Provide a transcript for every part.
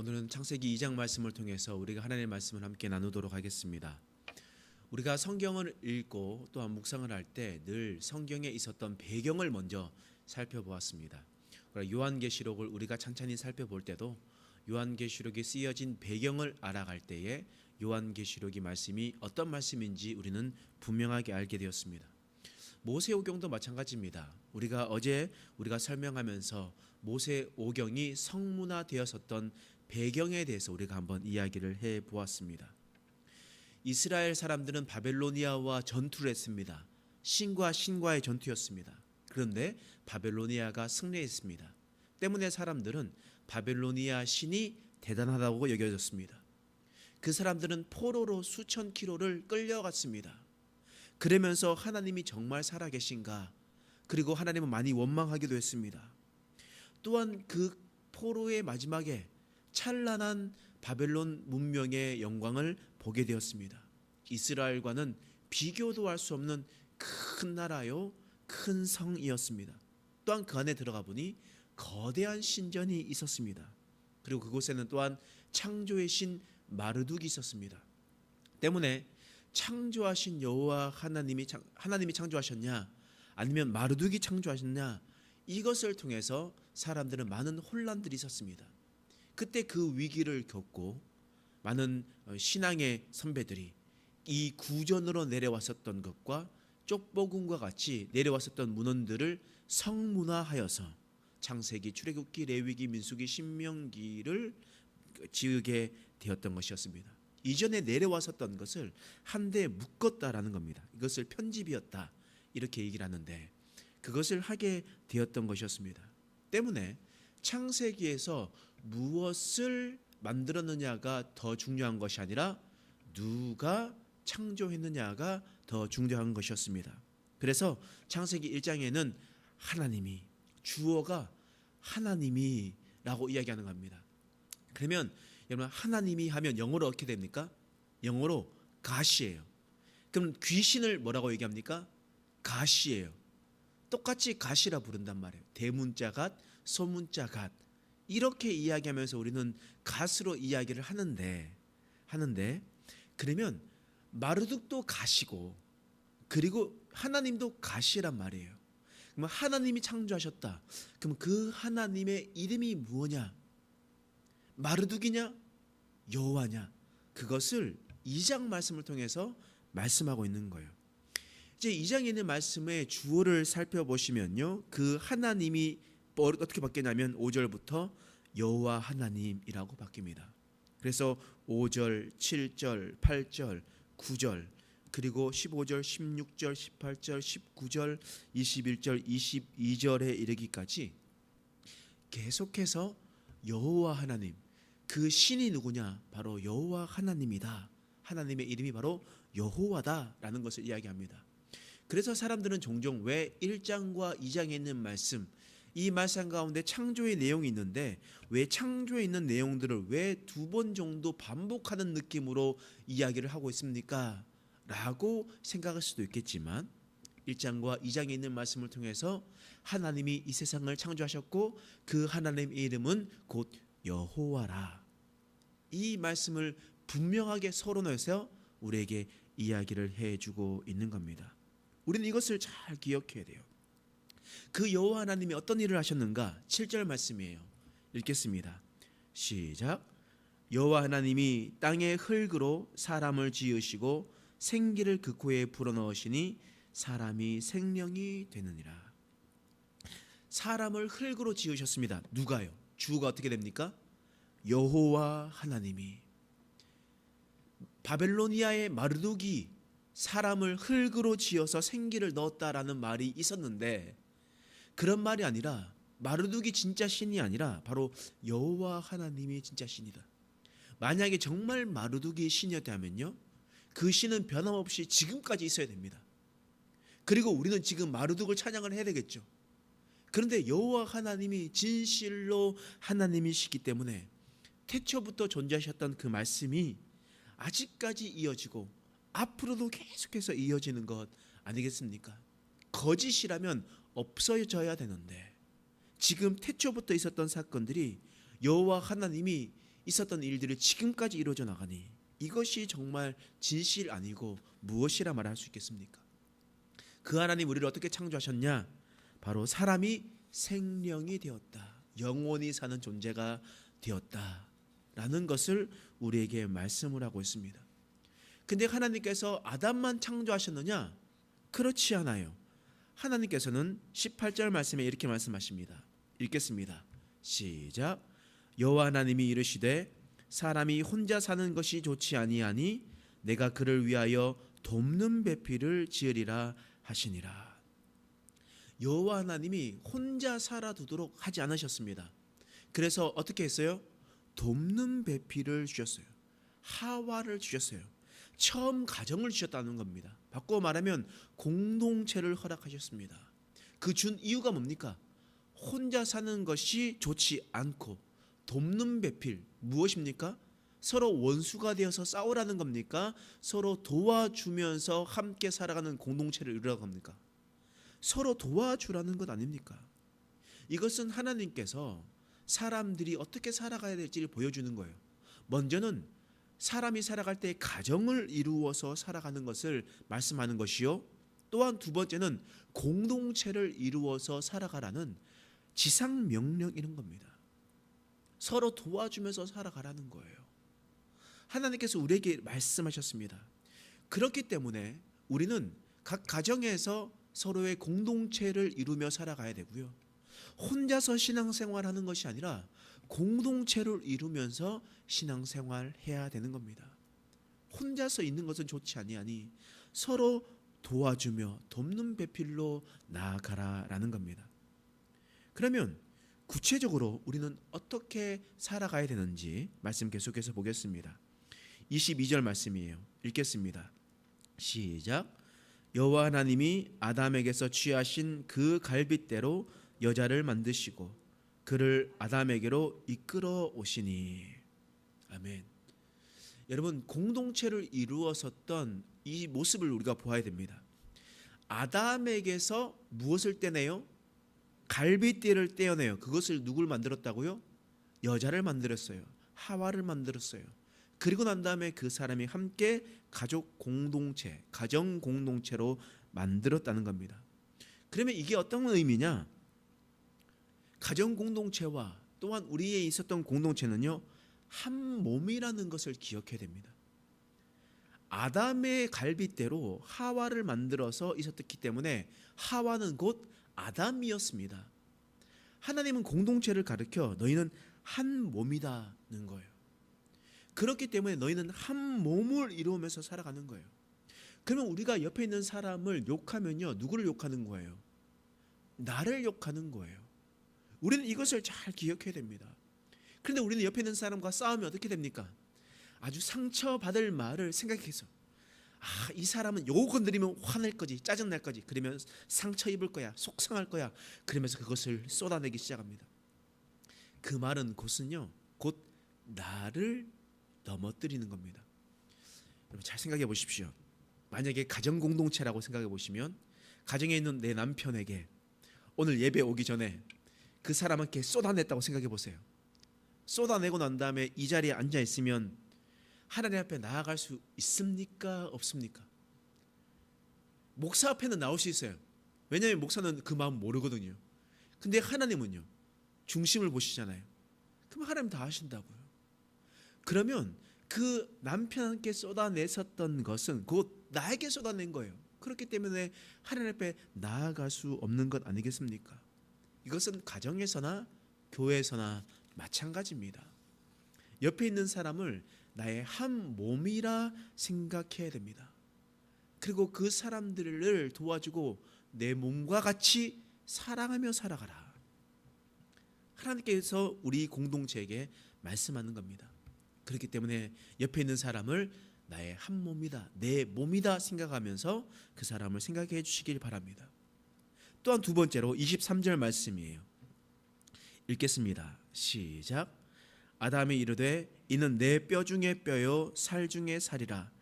오늘은 창세기 2장 말씀을 통해서 우리가 하나님의 말씀을 함께 나누도록 하겠습니다. 우리가 성경을 읽고 또한 묵상을 할 때 늘 성경에 있었던 배경을 먼저 살펴보았습니다. 요한계시록을 우리가 찬찬히 살펴볼 때도 요한계시록에 쓰여진 배경을 알아갈 때에 요한계시록의 말씀이 어떤 말씀인지 우리는 분명하게 알게 되었습니다. 모세오경도 마찬가지입니다. 우리가 설명하면서 모세오경이 성문화되었었던 배경에 대해서 우리가 한번 이야기를 해 보았습니다. 이스라엘 사람들은 바벨로니아와 전투를 했습니다. 신과 신과의 전투였습니다. 그런데 바벨로니아가 승리했습니다. 때문에 사람들은 바벨로니아 신이 대단하다고 여겨졌습니다. 그 사람들은 포로로 수천 킬로를 끌려갔습니다. 그러면서 하나님이 정말 살아계신가? 그리고 하나님은 많이 원망하기도 했습니다. 또한 그 포로의 마지막에 찬란한 바벨론 문명의 영광을 보게 되었습니다. 이스라엘과는 비교도 할 수 없는 큰 나라요, 큰 성이었습니다. 또한 그 안에 들어가 보니 거대한 신전이 있었습니다. 그리고 그곳에는 또한 창조의 신 마르둑이 있었습니다. 때문에 창조하신 여호와 하나님이 창조하셨냐, 아니면 마르둑이 창조하셨냐, 이것을 통해서 사람들은 많은 혼란들이 있었습니다. 그때 그 위기를 겪고 많은 신앙의 선배들이 이 구전으로 내려왔었던 것과 쪽복음과 같이 내려왔었던 문헌들을 성문화하여서 창세기, 출애굽기, 레위기, 민수기, 신명기를 지으게 되었던 것이었습니다. 이전에 내려왔었던 것을 한데 묶었다라는 겁니다. 이것을 편집이었다 이렇게 얘기를 하는데 그것을 하게 되었던 것이었습니다. 때문에 창세기에서 무엇을 만들었느냐가 더 중요한 것이 아니라 누가 창조했느냐가 더 중요한 것이었습니다. 그래서 창세기 1장에는 하나님이, 주어가 하나님이라고 이야기하는 겁니다. 그러면 여러분, 하나님이 하면 영어로 어떻게 됩니까? 영어로 God이에요. 그럼 귀신을 뭐라고 얘기합니까? God이에요. 똑같이 God이라 부른단 말이에요. 대문자 God, 소문자 God. 이렇게 이야기하면서 우리는 God으로 이야기를 하는데 그러면 마르둑도 God이고 그리고 하나님도 God이란 말이에요. 그럼 하나님이 창조하셨다. 그럼 그 하나님의 이름이 무엇냐? 마르둑이냐? 여호와냐? 그것을 2장 말씀을 통해서 말씀하고 있는 거예요. 이제 2장에 있는 말씀의 주어를 살펴보시면요, 그 하나님이 어떻게 바뀌냐면 5절부터 여호와 하나님이라고 바뀝니다. 그래서 5절, 7절, 8절, 9절, 그리고 15절, 16절, 18절, 19절, 21절, 22절에 이르기까지 계속해서 여호와 하나님, 그 신이 누구냐? 바로 여호와 하나님이다. 하나님의 이름이 바로 여호와다라는 것을 이야기합니다. 그래서 사람들은 종종 왜 1장과 2장에 있는 말씀, 이 말씀 가운데 창조의 내용이 있는데 왜 창조에 있는 내용들을 왜 2번 정도 반복하는 느낌으로 이야기를 하고 있습니까? 라고 생각할 수도 있겠지만 1장과 2장에 있는 말씀을 통해서 하나님이 이 세상을 창조하셨고 그 하나님의 이름은 곧 여호와라. 이 말씀을 분명하게 서론해서 우리에게 이야기를 해주고 있는 겁니다. 우리는 이것을 잘 기억해야 돼요. 그 여호와 하나님이 어떤 일을 하셨는가? 7절 말씀이에요. 읽겠습니다. 시작. 여호와 하나님이 땅의 흙으로 사람을 지으시고 생기를 그 코에 불어넣으시니 사람이 생명이 되느니라. 사람을 흙으로 지으셨습니다. 누가요? 주가 어떻게 됩니까? 여호와 하나님이. 바벨로니아의 마르둑이 사람을 흙으로 지어서 생기를 넣었다라는 말이 있었는데 그런 말이 아니라 마르둑이 진짜 신이 아니라 바로 여호와 하나님이 진짜 신이다. 만약에 정말 마르둑이 신이었다면요, 그 신은 변함없이 지금까지 있어야 됩니다. 그리고 우리는 지금 마르둑을 찬양을 해야 되겠죠. 그런데 여호와 하나님이 진실로 하나님이시기 때문에 태초부터 존재하셨던 그 말씀이 아직까지 이어지고 앞으로도 계속해서 이어지는 것 아니겠습니까? 거짓이라면 없어져야 되는데 지금 태초부터 있었던 사건들이 여호와 하나님이 있었던 일들이 지금까지 이루어져 나가니 이것이 정말 진실 아니고 무엇이라 말할 수 있겠습니까? 그 하나님 우리를 어떻게 창조하셨냐? 바로 사람이 생명이 되었다. 영원히 사는 존재가 되었다라는 것을 우리에게 말씀을 하고 있습니다. 근데 하나님께서 아담만 창조하셨느냐? 그렇지 않아요. 하나님께서는 18절 말씀에 이렇게 말씀하십니다. 읽겠습니다. 시작. 여호와 하나님이 이르시되 사람이 혼자 사는 것이 좋지 아니하니 내가 그를 위하여 돕는 배필을 지으리라 하시니라. 여호와 하나님이 혼자 살아두도록 하지 않으셨습니다. 그래서 어떻게 했어요? 돕는 배필을 주셨어요. 하와를 주셨어요. 처음 가정을 주셨다는 겁니다. 바꿔 말하면 공동체를 허락하셨습니다. 그 준 이유가 뭡니까? 혼자 사는 것이 좋지 않고 돕는 배필 무엇입니까? 서로 원수가 되어서 싸우라는 겁니까? 서로 도와주면서 함께 살아가는 공동체를 이루라는 겁니까? 서로 도와주라는 것 아닙니까? 이것은 하나님께서 사람들이 어떻게 살아가야 될지를 보여주는 거예요. 먼저는 사람이 살아갈 때 가정을 이루어서 살아가는 것을 말씀하는 것이요. 또한 두 번째는 공동체를 이루어서 살아가라는 지상 명령이는 겁니다. 서로 도와주면서 살아가라는 거예요. 하나님께서 우리에게 말씀하셨습니다. 그렇기 때문에 우리는 각 가정에서 서로의 공동체를 이루며 살아가야 되고요. 혼자서 신앙생활하는 것이 아니라 공동체를 이루면서 신앙생활해야 되는 겁니다. 혼자서 있는 것은 좋지 아니하니 서로 도와주며 돕는 배필로 나아가라라는 겁니다. 그러면 구체적으로 우리는 어떻게 살아가야 되는지 말씀 계속해서 보겠습니다. 22절 말씀이에요. 읽겠습니다. 시작. 여호와 하나님이 아담에게서 취하신 그 갈빗대로 여자를 만드시고 그를 아담에게로 이끌어 오시니. 아멘. 여러분, 공동체를 이루었었던 이 모습을 우리가 보아야 됩니다. 아담에게서 무엇을 떼내요? 갈빗대를 떼어내요. 그것을 누굴 만들었다고요? 여자를 만들었어요. 하와를 만들었어요. 그리고 난 다음에 그 사람이 함께 가족 공동체, 가정 공동체로 만들었다는 겁니다. 그러면 이게 어떤 의미냐? 가정 공동체와 또한 우리에 있었던 공동체는요, 한 몸이라는 것을 기억해야 됩니다. 아담의 갈빗대로 하와를 만들어서 있었기 때문에 하와는 곧 아담이었습니다. 하나님은 공동체를 가르쳐 너희는 한 몸이다는 거예요. 그렇기 때문에 너희는 한 몸을 이루면서 살아가는 거예요. 그러면 우리가 옆에 있는 사람을 욕하면요, 누구를 욕하는 거예요? 나를 욕하는 거예요. 우리는 이것을 잘 기억해야 됩니다. 그런데 우리는 옆에 있는 사람과 싸우면 어떻게 됩니까? 아주 상처받을 말을 생각해서 이 사람은 요거 건드리면 화낼 거지, 짜증날 거지, 그러면 상처 입을 거야, 속상할 거야, 그러면서 그것을 쏟아내기 시작합니다. 그 말은 곧 나를 넘어뜨리는 겁니다. 여러분 잘 생각해 보십시오. 만약에 가정 공동체라고 생각해 보시면 가정에 있는 내 남편에게 오늘 예배 오기 전에 그 사람한테 쏟아냈다고 생각해 보세요. 쏟아내고 난 다음에 이 자리에 앉아 있으면 하나님 앞에 나아갈 수 있습니까? 없습니까? 목사 앞에는 나올 수 있어요. 왜냐하면 목사는 그 마음 모르거든요. 근데 하나님은요, 중심을 보시잖아요. 그럼 하나님 다 하신다고요. 그러면 그 남편께 쏟아냈었던 것은 곧 나에게 쏟아낸 거예요. 그렇기 때문에 하나님 앞에 나아갈 수 없는 것 아니겠습니까? 이것은 가정에서나 교회에서나 마찬가지입니다. 옆에 있는 사람을 나의 한 몸이라 생각해야 됩니다. 그리고 그 사람들을 도와주고 내 몸과 같이 사랑하며 살아가라. 하나님께서 우리 공동체에게 말씀하는 겁니다. 그렇기 때문에 옆에 있는 사람을 나의 한 몸이다, 내 몸이다 생각하면서 그 사람을 생각해 주시길 바랍니다. 또한 두 번째로 23절 말씀이에요. 읽겠습니다. 시작. 아담이 이르되 이는 내 뼈 중에 뼈요 살 중에 살이라.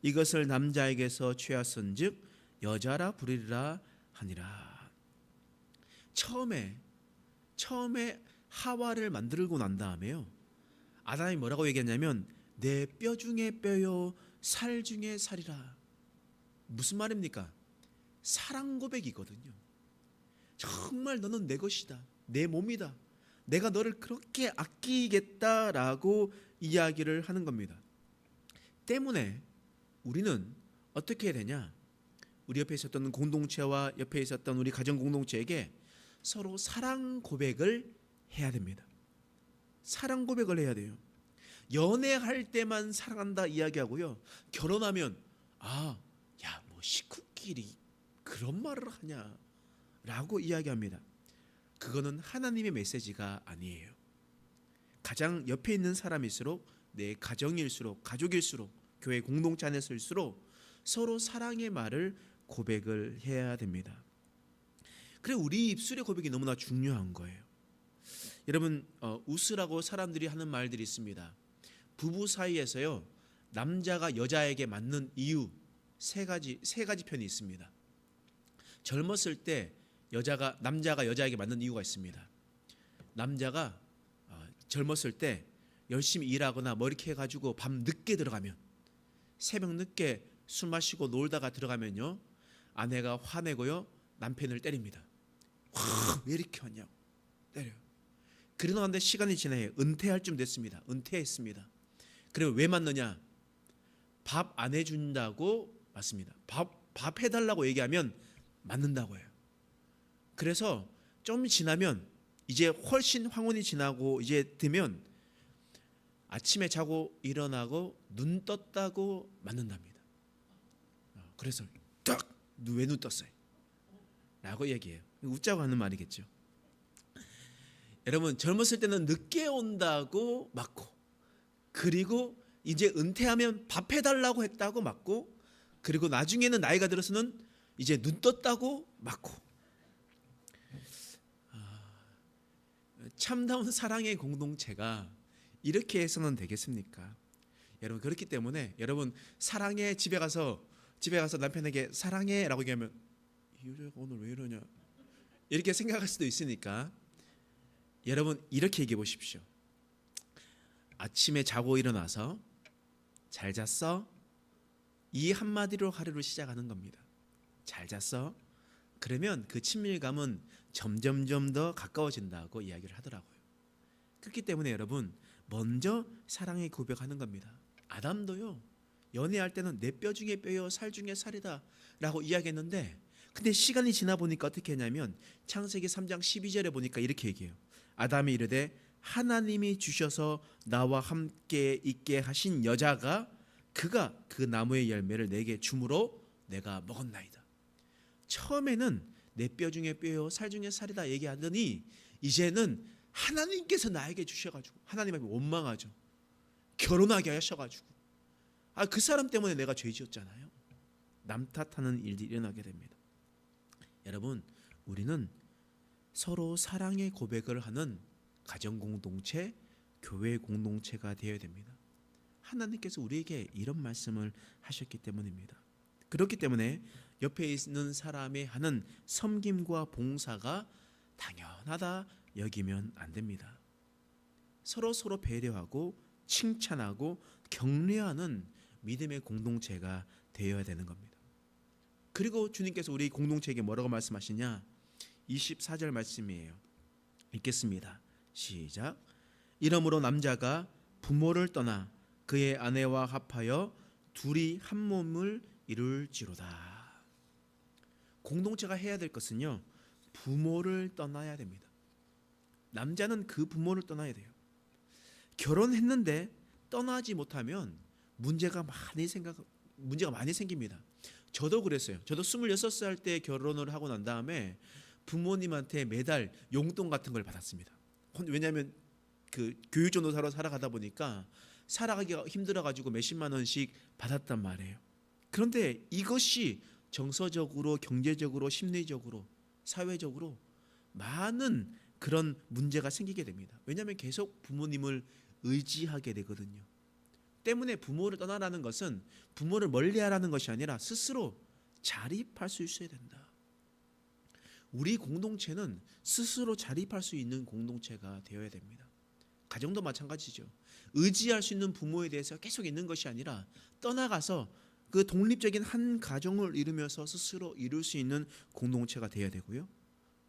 이것을 남자에게서 취하선즉 여자라 부르리라 하니라. 처음에 하와를 만들고 난 다음에요, 아담이 뭐라고 얘기했냐면 내 뼈 중에 뼈요 살 중에 살이라. 무슨 말입니까? 사랑 고백이거든요. 정말 너는 내 것이다. 내 몸이다. 내가 너를 그렇게 아끼겠다라고 이야기를 하는 겁니다. 때문에 우리는 어떻게 해야 되냐? 우리 옆에 있었던 공동체와 옆에 있었던 우리 가정 공동체에게 서로 사랑 고백을 해야 됩니다. 사랑 고백을 해야 돼요. 연애할 때만 사랑한다 이야기하고요. 결혼하면 야, 뭐 식구끼리 그런 말을 하냐라고 이야기합니다. 그거는 하나님의 메시지가 아니에요. 가장 옆에 있는 사람일수록, 내 가정일수록, 가족일수록, 교회 공동체 안에서일수록 서로 사랑의 말을 고백을 해야 됩니다. 그래, 우리 입술의 고백이 너무나 중요한 거예요. 여러분, 웃으라고 사람들이 하는 말들이 있습니다. 부부 사이에서요, 남자가 여자에게 맞는 이유 세 가지 편이 있습니다. 젊었을 때 남자가 여자에게 맞는 이유가 있습니다. 남자가 젊었을 때 열심히 일하거나 뭐 이렇게 해가지고 밤 늦게 들어가면, 새벽 늦게 술 마시고 놀다가 들어가면요, 아내가 화내고요, 남편을 때립니다. 왜 이렇게 하냐고 때려요. 그러고 나는데 시간이 지나요. 은퇴할 쯤 됐습니다. 은퇴했습니다. 그리고 왜 맞느냐? 밥 안 해준다고 맞습니다. 밥 해달라고 얘기하면 맞는다고 해요. 그래서 좀 지나면, 이제 훨씬 황혼이 지나고 이제 되면 아침에 자고 일어나고 눈 떴다고 맞는답니다. 그래서 딱 왜 눈 떴어요? 라고 얘기해요. 웃자고 하는 말이겠죠. 여러분, 젊었을 때는 늦게 온다고 맞고, 그리고 이제 은퇴하면 밥 해달라고 했다고 맞고, 그리고 나중에는 나이가 들어서는 이제 눈 떴다고 맞고. 참다운 사랑의 공동체가 이렇게 해서는 되겠습니까? 여러분, 그렇기 때문에 여러분, 사랑해, 집에 가서 남편에게 사랑해 라고 얘기하면 이래가 오늘 왜 이러냐 이렇게 생각할 수도 있으니까, 여러분 이렇게 얘기해 보십시오. 아침에 자고 일어나서 잘 잤어? 이 한마디로 하루를 시작하는 겁니다. 잘 잤어? 그러면 그 친밀감은 점점점 더 가까워진다고 이야기를 하더라고요. 그렇기 때문에 여러분, 먼저 사랑의 고백하는 겁니다. 아담도요, 연애할 때는 내 뼈 중에 뼈요 살 중에 살이다 라고 이야기했는데, 근데 시간이 지나 보니까 어떻게 했냐면 창세기 3장 12절에 보니까 이렇게 얘기해요. 아담이 이르되 하나님이 주셔서 나와 함께 있게 하신 여자가 그가 그 나무의 열매를 내게 주므로 내가 먹었나이다. 처음에는 내 뼈 중에 뼈요 살 중에 살이다 얘기하더니 이제는 하나님께서 나에게 주셔가지고, 하나님 앞에 원망하죠. 결혼하게 하셔가지고, 그 사람 때문에 내가 죄 지었잖아요. 남 탓하는 일들이 일어나게 됩니다. 여러분, 우리는 서로 사랑의 고백을 하는 가정 공동체, 교회 공동체가 되어야 됩니다. 하나님께서 우리에게 이런 말씀을 하셨기 때문입니다. 그렇기 때문에 옆에 있는 사람의 하는 섬김과 봉사가 당연하다 여기면 안 됩니다. 서로 배려하고 칭찬하고 격려하는 믿음의 공동체가 되어야 되는 겁니다. 그리고 주님께서 우리 공동체에게 뭐라고 말씀하시냐? 24절 말씀이에요. 읽겠습니다. 시작. 이러므로 남자가 부모를 떠나 그의 아내와 합하여 둘이 한 몸을 이룰지로다. 공동체가 해야 될 것은요, 부모를 떠나야 됩니다. 남자는 그 부모를 떠나야 돼요. 결혼했는데 떠나지 못하면 문제가 많이 생깁니다. 저도 그랬어요. 저도 26살 때 결혼을 하고 난 다음에 부모님한테 매달 용돈 같은 걸 받았습니다. 왜냐하면 그 교육전도사로 살아가다 보니까 살아가기가 힘들어가지고 몇십만 원씩 받았단 말이에요. 그런데 이것이 정서적으로, 경제적으로, 심리적으로, 사회적으로 많은 그런 문제가 생기게 됩니다. 왜냐하면 계속 부모님을 의지하게 되거든요. 때문에 부모를 떠나라는 것은 부모를 멀리하라는 것이 아니라 스스로 자립할 수 있어야 된다. 우리 공동체는 스스로 자립할 수 있는 공동체가 되어야 됩니다. 가정도 마찬가지죠. 의지할 수 있는 부모에 대해서 계속 있는 것이 아니라 떠나가서 그 독립적인 한 가정을 이루면서 스스로 이룰 수 있는 공동체가 되어야 되고요.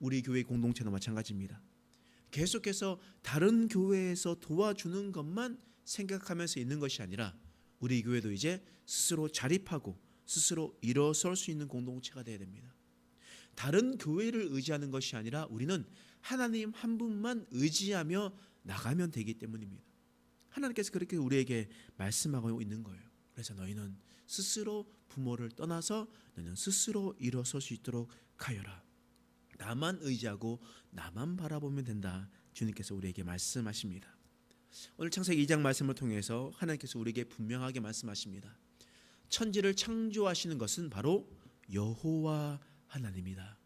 우리 교회 공동체도 마찬가지입니다. 계속해서 다른 교회에서 도와주는 것만 생각하면서 있는 것이 아니라 우리 교회도 이제 스스로 자립하고 스스로 일어설 수 있는 공동체가 되어야 됩니다. 다른 교회를 의지하는 것이 아니라 우리는 하나님 한 분만 의지하며 나가면 되기 때문입니다. 하나님께서 그렇게 우리에게 말씀하고 있는 거예요. 그래서 너희는 스스로 부모를 떠나서 너희는 스스로 일어설 수 있도록 하여라. 나만 의지하고 나만 바라보면 된다. 주님께서 우리에게 말씀하십니다. 오늘 창세기 2장 말씀을 통해서 하나님께서 우리에게 분명하게 말씀하십니다. 천지를 창조하시는 것은 바로 여호와 하나님이다.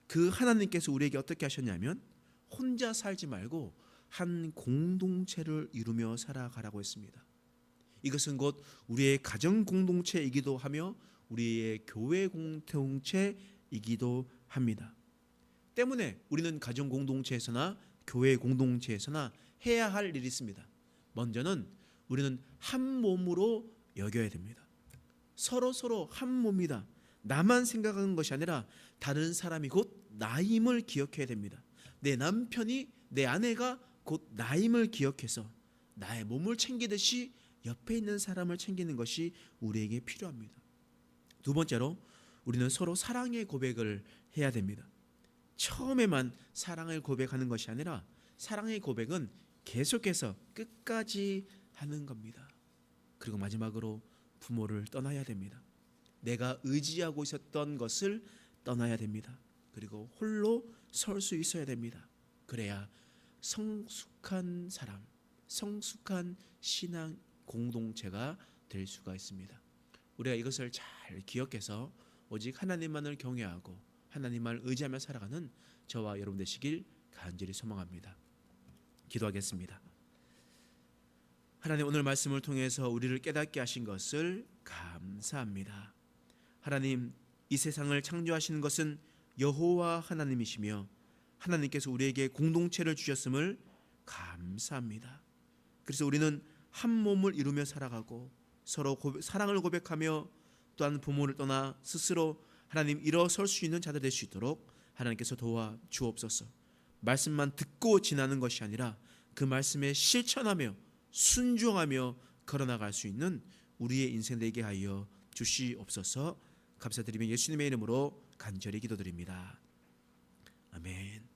그 하나님께서 우리에게 어떻게 하셨냐면 혼자 살지 말고 한 공동체를 이루며 살아가라고 했습니다. 이것은 곧 우리의 가정 공동체이기도 하며 우리의 교회 공동체이기도 합니다. 때문에 우리는 가정 공동체에서나 교회 공동체에서나 해야 할 일이 있습니다. 먼저는 우리는 한 몸으로 여겨야 됩니다. 서로 한 몸이다. 나만 생각하는 것이 아니라 다른 사람이 곧 나임을 기억해야 됩니다. 내 남편이, 내 아내가 곧 나임을 기억해서 나의 몸을 챙기듯이 옆에 있는 사람을 챙기는 것이 우리에게 필요합니다. 두 번째로 우리는 서로 사랑의 고백을 해야 됩니다. 처음에만 사랑을 고백하는 것이 아니라 사랑의 고백은 계속해서 끝까지 하는 겁니다. 그리고 마지막으로 부모를 떠나야 됩니다. 내가 의지하고 있었던 것을 떠나야 됩니다. 그리고 홀로 설 수 있어야 됩니다. 그래야 성숙한 사람, 성숙한 신앙 공동체가 될 수가 있습니다. 우리가 이것을 잘 기억해서 오직 하나님만을 경외하고 하나님만을 의지하며 살아가는 저와 여러분 되시길 간절히 소망합니다. 기도하겠습니다. 하나님, 오늘 말씀을 통해서 우리를 깨닫게 하신 것을 감사합니다. 하나님, 이 세상을 창조하시는 것은 여호와 하나님이시며 하나님께서 우리에게 공동체를 주셨음을 감사합니다. 그래서 우리는 한 몸을 이루며 살아가고 서로 사랑을 고백하며 또한 부모를 떠나 스스로 하나님 일어설 수 있는 자들 될 수 있도록 하나님께서 도와 주옵소서. 말씀만 듣고 지나는 것이 아니라 그 말씀에 실천하며 순종하며 걸어나갈 수 있는 우리의 인생 되게 하여 주시옵소서. 감사드리며 예수님의 이름으로 간절히 기도드립니다. 아멘.